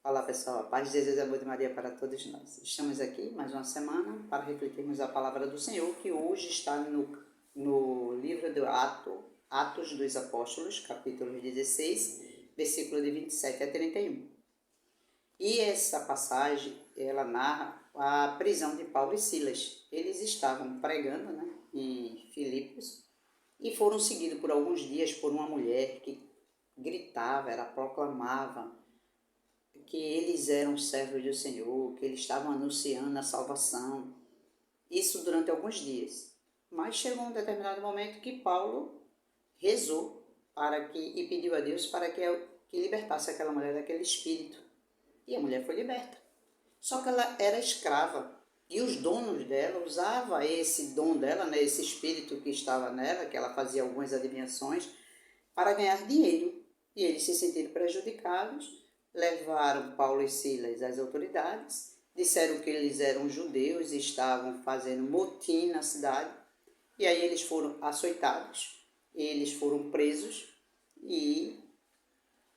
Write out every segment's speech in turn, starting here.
Olá pessoal, a paz de Jesus e amor de Maria para todos nós. Estamos aqui mais uma semana para refletirmos a palavra do Senhor, que hoje está no livro do Atos dos Apóstolos, capítulo 16, versículo de 27 a 31. E essa passagem, ela narra a prisão de Paulo e Silas. Eles estavam pregando, em Filipos e foram seguidos por alguns dias por uma mulher que gritava, ela proclamava que eles eram servos do Senhor, que eles estavam anunciando a salvação. Isso durante alguns dias. Mas chegou um determinado momento que Paulo rezou e pediu a Deus para que libertasse aquela mulher daquele espírito. E a mulher foi liberta. Só que ela era escrava. E os donos dela usavam esse dom dela, esse espírito que estava nela, que ela fazia algumas adivinhações, para ganhar dinheiro. E eles se sentiram prejudicados, levaram Paulo e Silas às autoridades, disseram que eles eram judeus e estavam fazendo motim na cidade. E aí eles foram açoitados, eles foram presos e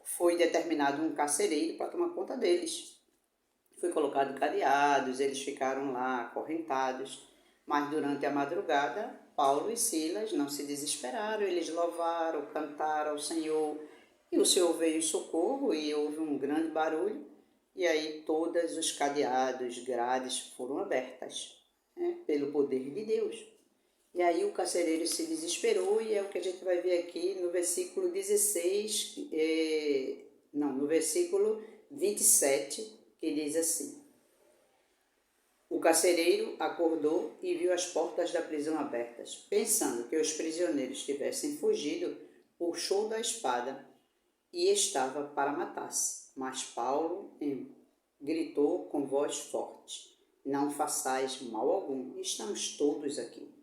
foi determinado um carcereiro para tomar conta deles. Foi colocado cadeados, eles ficaram lá acorrentados, mas durante a madrugada, Paulo e Silas não se desesperaram, eles louvaram, cantaram ao Senhor, e o Senhor veio em socorro e houve um grande barulho, e aí todos os cadeados, grades foram abertas, pelo poder de Deus. E aí o carcereiro se desesperou, e é o que a gente vai ver aqui no versículo 16, no versículo 27, que diz assim: o carcereiro acordou e viu as portas da prisão abertas. Pensando que os prisioneiros tivessem fugido, puxou da espada e estava para matar-se. Mas Paulo gritou com voz forte: não façais mal algum, estamos todos aqui.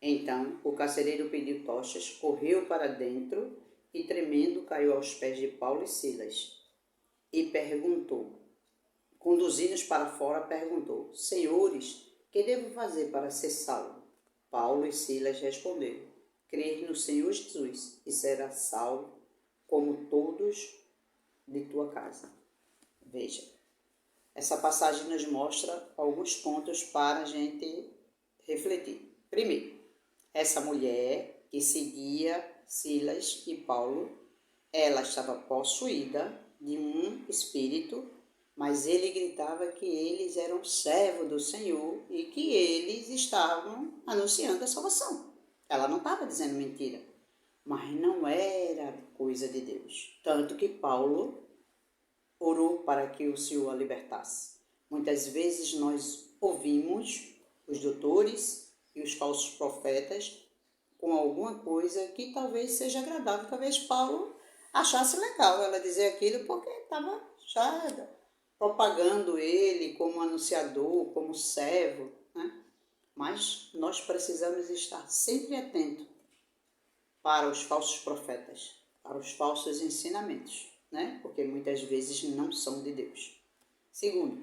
Então o carcereiro pediu tochas, correu para dentro e, tremendo, caiu aos pés de Paulo e Silas e perguntou, conduzindo-os para fora, perguntou: senhores, que devo fazer para ser salvo? Paulo e Silas responderam: crer no Senhor Jesus e será salvo, como todos de tua casa. Veja, essa passagem nos mostra alguns pontos para a gente refletir. Primeiro, essa mulher que seguia Silas e Paulo, ela estava possuída de um espírito, mas ele gritava que eles eram servos do Senhor e que eles estavam anunciando a salvação. Ela não estava dizendo mentira, mas não era coisa de Deus. Tanto que Paulo orou para que o Senhor a libertasse. Muitas vezes nós ouvimos os doutores e os falsos profetas com alguma coisa que talvez seja agradável. Talvez Paulo achasse legal ela dizer aquilo porque estava já propagando ele como anunciador, como servo, Mas nós precisamos estar sempre atentos para os falsos profetas, para os falsos ensinamentos, Porque muitas vezes não são de Deus. Segundo,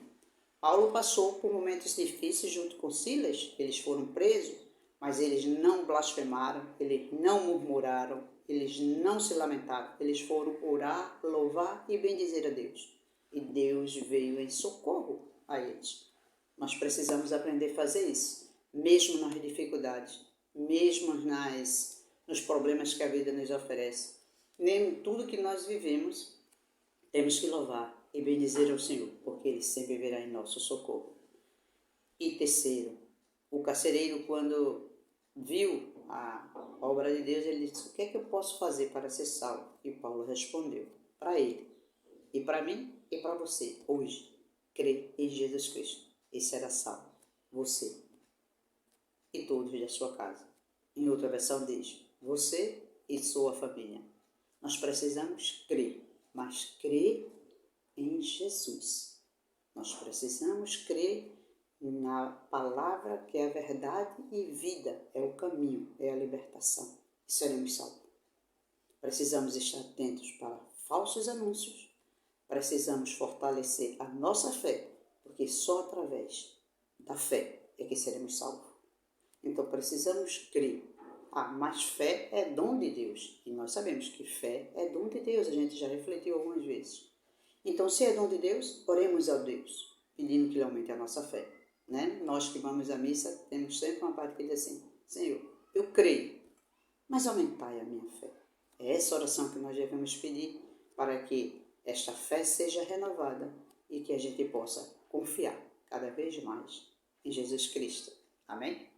Paulo passou por momentos difíceis junto com Silas, eles foram presos, mas eles não blasfemaram, eles não murmuraram, eles não se lamentaram, eles foram orar, louvar e bendizer a Deus. E Deus veio em socorro a eles. Nós precisamos aprender a fazer isso, mesmo nas dificuldades, mesmo nos problemas que a vida nos oferece. Nem tudo que nós vivemos, temos que louvar e bendizer ao Senhor, porque Ele sempre virá em nosso socorro. E terceiro, o carcereiro, quando viu a obra de Deus, ele disse: o que é que eu posso fazer para ser salvo? E Paulo respondeu para ele: e para mim e para você, hoje, crê em Jesus Cristo e será salvo, você e todos da sua casa. Em outra versão diz: você e sua família. Nós precisamos crer, mas crer em Jesus. Nós precisamos crer na palavra que é a verdade e vida, é o caminho, é a libertação. E seremos salvos. Precisamos estar atentos para falsos anúncios. Precisamos fortalecer a nossa fé, porque só através da fé é que seremos salvos. Então precisamos crer Ah, mas fé é dom de Deus. E nós sabemos que fé é dom de Deus. A gente já refletiu algumas vezes. Então, se é dom de Deus, oremos ao Deus, pedindo que Ele aumente a nossa fé. Né? Nós que vamos à missa, temos sempre uma parte que diz assim: Senhor, eu creio, mas aumentai a minha fé. É essa oração que nós devemos pedir para que esta fé seja renovada e que a gente possa confiar cada vez mais em Jesus Cristo. Amém?